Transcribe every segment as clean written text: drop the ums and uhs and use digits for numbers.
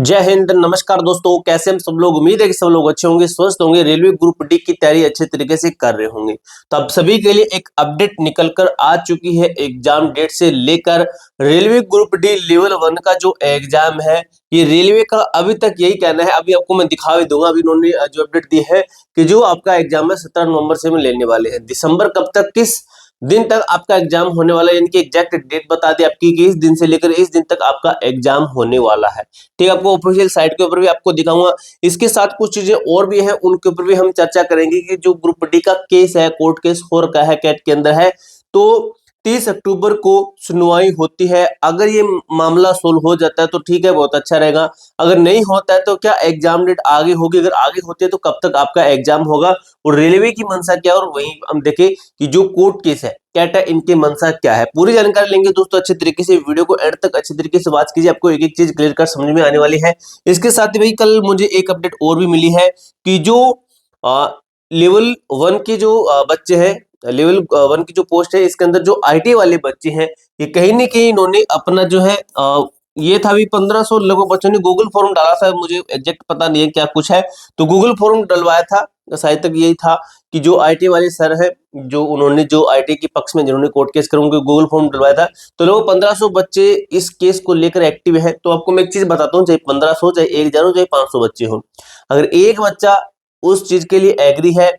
जय हिंद, नमस्कार दोस्तों। कैसे हम सब लोग? उम्मीद है कि सब लोग अच्छे होंगे, स्वस्थ होंगे, रेलवे ग्रुप डी की तैयारी अच्छे तरीके से कर रहे होंगे। तो अब सभी के लिए एक अपडेट निकल कर आ चुकी है एग्जाम डेट से लेकर। रेलवे ग्रुप डी लेवल 1 का जो एग्जाम है, ये रेलवे का अभी तक यही कहना है। अभी आपको मैं दिखा भी दूंगा। अभी इन्होंने जो अपडेट दी है कि जो आपका एग्जाम है 17 नवंबर से हम लेने वाले हैं। दिसंबर कब तक, किस दिन तक आपका एग्जाम होने वाला है, यानी कि एग्जैक्ट डेट बता दी आपकी कि इस दिन से लेकर इस दिन तक आपका एग्जाम होने वाला है। ठीक है, आपको ऑफिशियल साइट के ऊपर भी आपको दिखाऊंगा। इसके साथ कुछ चीजें और भी हैं, उनके ऊपर भी हम चर्चा करेंगे कि जो ग्रुप डी का केस है, कोर्ट केस हो रखा है कैट के अंदर है, तो 30 अक्टूबर को सुनवाई होती है। अगर ये मामला सोल्व हो जाता है तो ठीक है, बहुत अच्छा रहेगा। अगर नहीं होता है तो क्या एग्जाम डेट आगे होगी? अगर आगे होती है तो कब तक आपका एग्जाम होगा और रेलवे की मंशा क्या है, और वहीं हम देखें कि जो कोर्ट केस है कैट है, इनकी मंशा क्या है, पूरी जानकारी लेंगे दोस्तों। अच्छे तरीके से वीडियो को एंड तक अच्छे तरीके से बात कीजिए, आपको एक एक चीज क्लियर कर समझ में आने वाली है। इसके साथ ही भाई कल मुझे एक अपडेट और भी मिली है कि जो लेवल 1 के जो बच्चे हैं, लेवल 1 की जो पोस्ट है, इसके अंदर जो आईटी वाले बच्चे हैं, ये कहीं ना कहीं इन्होंने अपना जो है ये था भी 1500 लोगों बच्चों ने गूगल फॉर्म डाला था। मुझे एग्जैक्ट पता नहीं है क्या कुछ है, तो गूगल फॉर्म डलवाया था। शायद तक यही था कि जो आईटी वाले सर है, जो उन्होंने जो आईटी के पक्ष में जिन्होंने कोर्ट केस कर उनको गूगल फॉर्म डलवाया था, तो लोग 1500 बच्चे इस केस को लेकर एक्टिव है। तो आपको मैं एक चीज बताता हूँ, चाहे 1500, चाहे 1000 हो, चाहे 500 बच्चे हो, अगर एक बच्चा उस चीज के लिए एग्री है,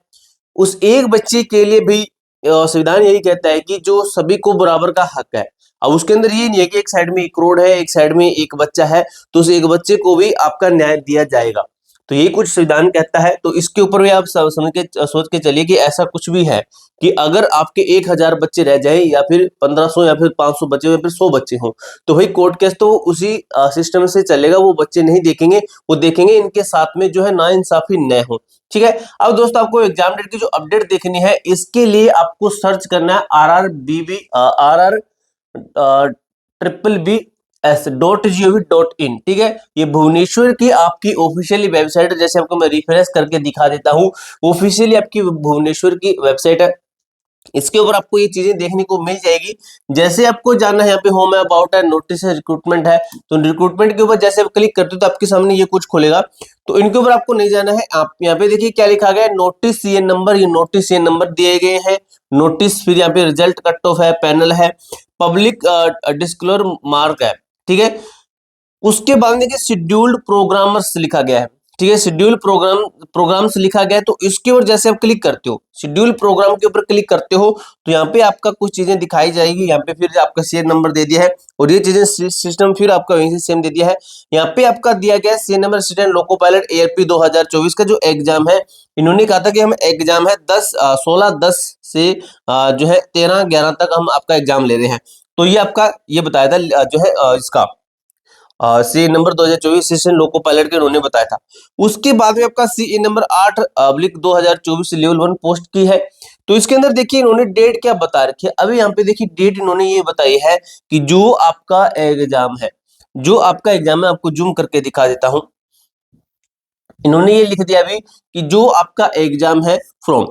उस एक बच्चे के लिए भी संविधान यही कहता है कि जो सभी को बराबर का हक है। अब उसके अंदर ये नहीं है कि एक साइड में 1 करोड़ है, एक साइड में एक बच्चा है, तो उस एक बच्चे को भी आपका न्याय दिया जाएगा। तो यही कुछ संविधान कहता है। तो इसके ऊपर भी आप समझ के सोच के चलिए कि ऐसा कुछ भी है कि अगर आपके 1000 बच्चे रह जाए, या फिर 1500, या फिर 500 बच्चे, या फिर 100 बच्चे हों, तो भाई कोर्ट केस तो उसी सिस्टम से चलेगा। वो बच्चे नहीं देखेंगे, वो देखेंगे इनके साथ में जो है नाइंसाफी न हो। ठीक है। अब दोस्तों आपको एग्जाम डेट की जो अपडेट देखनी है, इसके लिए आपको सर्च करना है RRBBS.gov.in। ठीक है, ये भुवनेश्वर की आपकी ऑफिशियली वेबसाइट है। जैसे आपको मैं रिफ्रेश करके दिखा देता हूँ, ऑफिशियली आपकी भुवनेश्वर की वेबसाइट है। इसके ऊपर आपको ये चीजें देखने को मिल जाएगी। जैसे आपको जाना है, यहाँ पे होम है, अबाउट है, नोटिस है, रिक्रूटमेंट है। तो रिक्रूटमेंट के ऊपर जैसे आप क्लिक करते हो तो आपके सामने ये कुछ खुलेगा। तो इनके ऊपर आपको नहीं जाना है। आप यहाँ पे देखिए क्या लिखा गया है, नोटिस सीएन नंबर। ये नोटिस सीएन नंबर दिए गए हैं। नोटिस, फिर यहाँ पे रिजल्ट कट ऑफ है, पैनल है, पब्लिक डिस्क्लोजर मार्क है। ठीक है, उसके बाद देखिए शेड्यूल्ड प्रोग्रामर्स लिखा गया है। ठीक है, शेड्यूल प्रोग्राम्स लिखा गया है। तो इसके ऊपर जैसे आप क्लिक करते हो, शेड्यूल प्रोग्राम के ऊपर क्लिक करते हो, तो यहाँ पे आपका कुछ चीजें दिखाई जाएगी। यहाँ पे फिर आपका सीरियल नंबर दे दिया है, और ये चीजें सिस्टम फिर आपका वहीं से सेम दे दिया है। यहाँ पे आपका दिया गया है serial number, student loco pilot ARP 2024 का जो एग्जाम है, इन्होंने कहा था कि हम एग्जाम है 16/10 से जो है 13/11 तक हम आपका एग्जाम ले रहे हैं। तो ये आपका ये बताया था जो है इसका C number 2024 session loco pilot के उन्होंने बताया था। उसके बाद में आपका सी नंबर 8/2024 लेवल 1 पोस्ट की है। तो इसके अंदर देखिए इन्होंने डेट क्या बता रखी है। अभी यहाँ पे देखिए डेट इन्होंने ये बताई है कि जो आपका एग्जाम है, जो आपका एग्जाम है, आपको जूम करके दिखा देता हूं। इन्होंने ये लिख दिया अभी कि जो आपका एग्जाम है फ्रॉम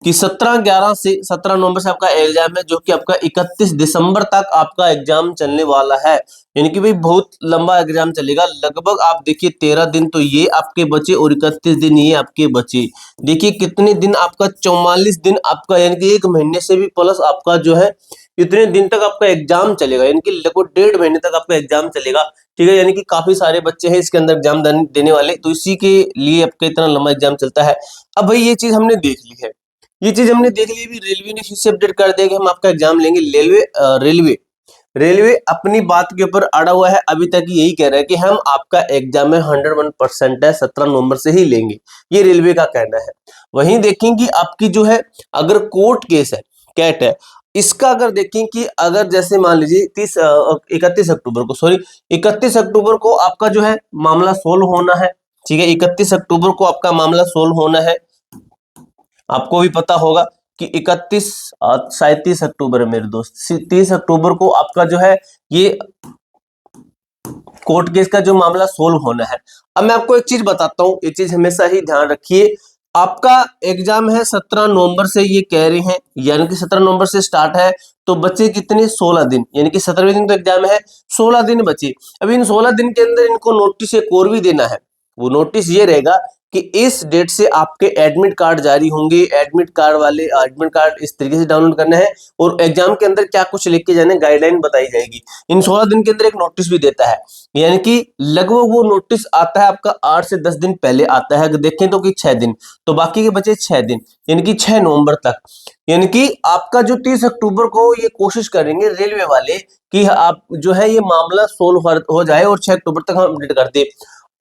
कि 17/11 से 17 नवंबर से आपका एग्जाम है, जो कि आपका 31 दिसंबर तक आपका एग्जाम चलने वाला है। यानी कि भाई बहुत लंबा एग्जाम चलेगा। लगभग आप देखिए 13 दिन तो ये आपके बचे, और 31 दिन ये आपके बचे। देखिए कितने दिन आपका, 44 दिन आपका, यानी कि 1 महीने से भी प्लस आपका जो है इतने दिन तक आपका एग्जाम चलेगा। यानी कि लगभग 1.5 महीने तक आपका एग्जाम चलेगा। ठीक है, यानी कि काफी सारे बच्चे हैं इसके अंदर एग्जाम देने वाले, तो इसी के लिए आपका इतना लंबा एग्जाम चलता है। अब भाई ये चीज हमने देख ली है, ये चीज हमने देख ली। भी रेलवे ने फिर से अपडेट कर दिया कि हम आपका एग्जाम लेंगे। रेलवे अपनी बात के ऊपर अड़ा हुआ है। अभी तक यही कह रहा है कि हम आपका एग्जाम में 101% है, 17 नवंबर से ही लेंगे, ये रेलवे का कहना है। वहीं देखेंगे आपकी जो है, अगर कोर्ट केस है, कैट है, इसका अगर देखें कि अगर जैसे मान लीजिए 31 अक्टूबर को, सॉरी 31 अक्टूबर को आपका जो है मामला सोल्व होना है। ठीक है, 31 अक्टूबर को आपका मामला सोल्व होना है। आपको भी पता होगा कि 31 शायद 30 अक्टूबर है मेरे दोस्त, 30 अक्टूबर को आपका जो है ये कोर्ट केस का जो मामला सोल्व होना है। अब मैं आपको एक चीज बताता हूं, एक चीज हमेशा ही ध्यान रखिए आपका एग्जाम है 17 नवंबर से, ये कह रहे हैं, यानी कि 17 नवंबर से स्टार्ट है। तो बच्चे कितने, 16 दिन, यानी कि 17वें दिन तो एग्जाम है, 16 दिन बचे। अब इन 16 दिन के अंदर इनको नोटिस एक और भी देना है। वो नोटिस ये रहेगा कि इस डेट से आपके एडमिट कार्ड जारी होंगे। एडमिट कार्ड वाले एडमिट कार्ड इस तरीके से डाउनलोड करना है, और एग्जाम के अंदर क्या कुछ लेके जाने, गाइडलाइन बताई जाएगी। इन 16 दिन के अंदर एक नोटिस भी देता है, यानी कि लगभग वो नोटिस आता है आपका 8 से 10 दिन पहले आता है। अगर देखें तो कि 6 दिन, तो बाकी के बचे 6 दिन, यानी कि 6 नवंबर तक। यानी कि आपका जो 30 अक्टूबर को ये कोशिश करेंगे रेलवे वाले कि आप जो है ये मामला सोल्व हो जाए और 6 अक्टूबर तक हम अपडेट कर दे।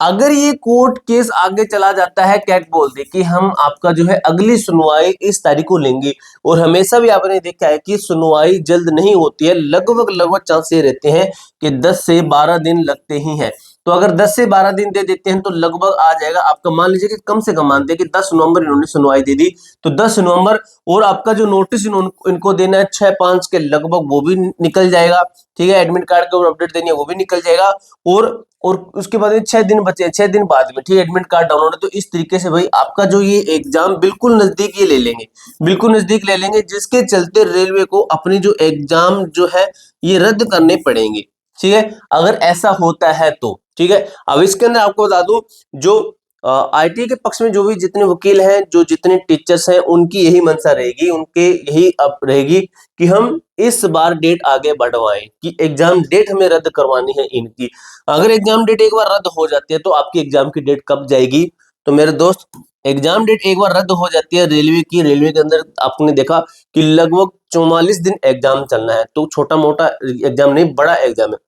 अगर ये कोर्ट केस आगे चला जाता है, कैट बोल दे कि हम आपका जो है अगली सुनवाई इस तारीख को लेंगे, और हमेशा भी आपने देखा है कि सुनवाई जल्द नहीं होती है, लगभग चांस ये रहते हैं कि 10 से 12 दिन लगते ही हैं। तो अगर 10 से 12 दिन दे देते हैं तो लगभग आ जाएगा आपका, मान लीजिए कि कम से कम मानते हैं कि 10 नवंबर इन्होंने सुनवाई दे दी, तो 10 नवंबर, और आपका जो नोटिस इनको देना है 6-5 के लगभग, वो भी निकल जाएगा। ठीक है, एडमिट कार्ड के ऊपर अपडेट देनी है, वो भी निकल जाएगा। और उसके बाद 6 दिन बचे, 6 दिन बाद में, ठीक है, एडमिट कार्ड डाउनलोड है। तो इस तरीके से भाई आपका जो ये एग्जाम बिल्कुल नजदीक ये ले लेंगे, बिल्कुल नजदीक ले लेंगे, जिसके चलते रेलवे को अपनी जो एग्जाम जो है ये रद्द करने पड़ेंगे। ठीक है, अगर ऐसा होता है तो ठीक है। अब इसके अंदर आपको बता दूं, जो आईटी के पक्ष में जो भी जितने वकील हैं, जो जितने टीचर्स हैं, उनकी यही मंशा रहेगी, उनके यही अब रहेगी कि हम इस बार डेट आगे बढ़वाएं, कि एग्जाम डेट हमें रद्द करवानी है इनकी। अगर एग्जाम डेट एक बार रद्द हो जाती है तो आपकी एग्जाम की डेट कब जाएगी? तो मेरे दोस्त, एग्जाम डेट एक बार रद्द हो जाती है रेलवे की, रेलवे के अंदर आपने देखा कि लगभग 44 दिन एग्जाम चलना है। तो छोटा मोटा एग्जाम नहीं, बड़ा एग्जाम है।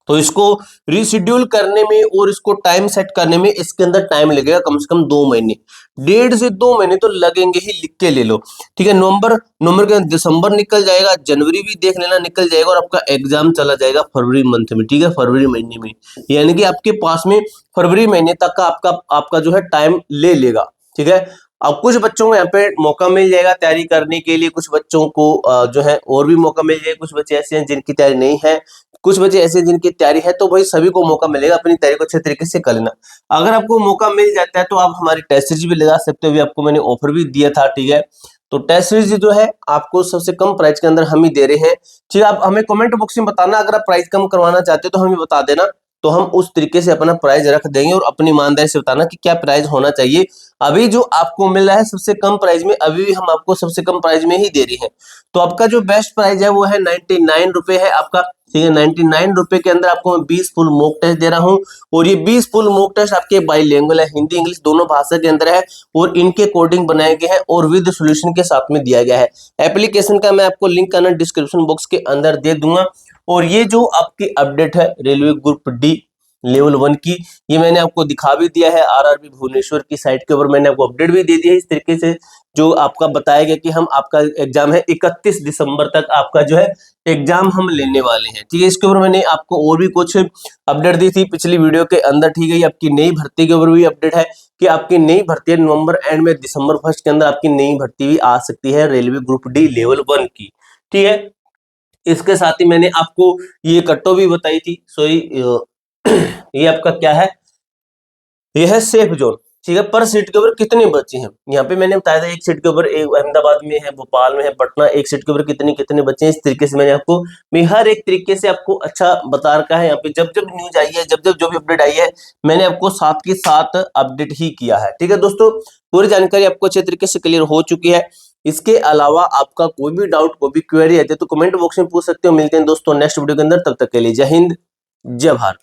तो इसको रीशेड्यूल करने में और इसको टाइम सेट करने में इसके अंदर टाइम लगेगा कम से कम 2 महीने, 1.5 से 2 महीने तो लगेंगे ही, लिख के ले लो। ठीक है, नवंबर के दिसंबर निकल जाएगा, जनवरी भी देख लेना निकल जाएगा, और आपका एग्जाम चला जाएगा फरवरी मंथ में। ठीक है, फरवरी महीने में, यानी कि आपके पास में फरवरी महीने तक का आपका जो है टाइम ले लेगा। ठीक है, अब कुछ बच्चों को यहाँ पे मौका मिल जाएगा तैयारी करने के लिए, कुछ बच्चों को जो है और भी मौका मिल जाएगा। कुछ बच्चे ऐसे हैं जिनकी तैयारी नहीं है, कुछ बच्चे ऐसे जिनकी तैयारी है, तो भाई सभी को मौका मिलेगा अपनी तैयारी को अच्छे तरीके से कर लेना। अगर आपको मौका मिल जाता है तो आप हमारी टेस्ट सीरीज भी लगा सकते हो, अभी आपको मैंने ऑफर भी दिया था। ठीक है, तो टेस्ट सीरीज जो है आपको सबसे कम प्राइस के अंदर हम ही दे रहे हैं। ठीक है, आप हमें कमेंट बॉक्स में बताना, अगर आप प्राइस कम करवाना चाहते हो तो हमें बता देना, तो हम उस तरीके से अपना प्राइस रख देंगे, और अपनी ईमानदारी से बताना कि क्या प्राइस होना चाहिए। अभी जो आपको मिल रहा है सबसे कम प्राइस में, अभी भी हम आपको सबसे कम प्राइस में ही दे रहे हैं। तो आपका जो बेस्ट प्राइस है वो है 99 रुपए है आपका। ठीक है, 99 रुपए के अंदर आपको मैं 20 फुल मॉक टेस्ट दे रहा हूँ, और ये 20 फुल मॉक टेस्ट आपके बाइलिंगुअल है, हिंदी इंग्लिश दोनों भाषा के अंदर है, और इनके कोडिंग बनाए गए हैं और विद सॉल्यूशन के साथ में दिया गया है। एप्लीकेशन का मैं आपको लिंक करना डिस्क्रिप्शन बॉक्स के अंदर दे दूंगा। और ये जो आपकी अपडेट है रेलवे ग्रुप डी लेवल 1 की, ये मैंने आपको दिखा भी दिया है, आरआरबी भुवनेश्वर की साइट के ऊपर मैंने आपको अपडेट भी दे दी है इस तरीके से, जो आपका बताया गया कि हम आपका एग्जाम है 31 दिसंबर तक आपका जो है एग्जाम हम लेने वाले हैं। ठीक है, इसके ऊपर मैंने आपको और भी कुछ अपडेट दी थी पिछली वीडियो के अंदर। ठीक है, ये आपकी नई भर्ती के ऊपर भी अपडेट है कि आपकी नई भर्ती नवंबर एंड में दिसंबर फर्स्ट के अंदर आपकी नई भर्ती भी आ सकती है रेलवे ग्रुप डी लेवल 1 की। ठीक है, इसके साथ ही मैंने आपको ये कट्टो भी बताई थी, सॉरी ये आपका क्या है, ये है सेफ जोन। ठीक है, पर सीट के ऊपर कितने बच्चे हैं यहाँ पे मैंने बताया था, एक सीट के ऊपर एक अहमदाबाद में है, भोपाल में है, पटना, एक सीट के ऊपर कितने कितने बच्चे हैं। इस तरीके से मैंने आपको, मैं हर एक तरीके से आपको अच्छा बता रखा है। यहाँ पे जब जब न्यूज आई है, जब जब जो भी अपडेट आई है, मैंने आपको साथ के साथ अपडेट ही किया है। ठीक है दोस्तों, पूरी जानकारी आपको अच्छे तरीके से क्लियर हो चुकी है। इसके अलावा आपका कोई भी डाउट, कोई भी क्वेरी आती है तो कमेंट बॉक्स में पूछ सकते हो। मिलते हैं दोस्तों नेक्स्ट वीडियो के अंदर, तब तक के लिए जय हिंद, जय भारत।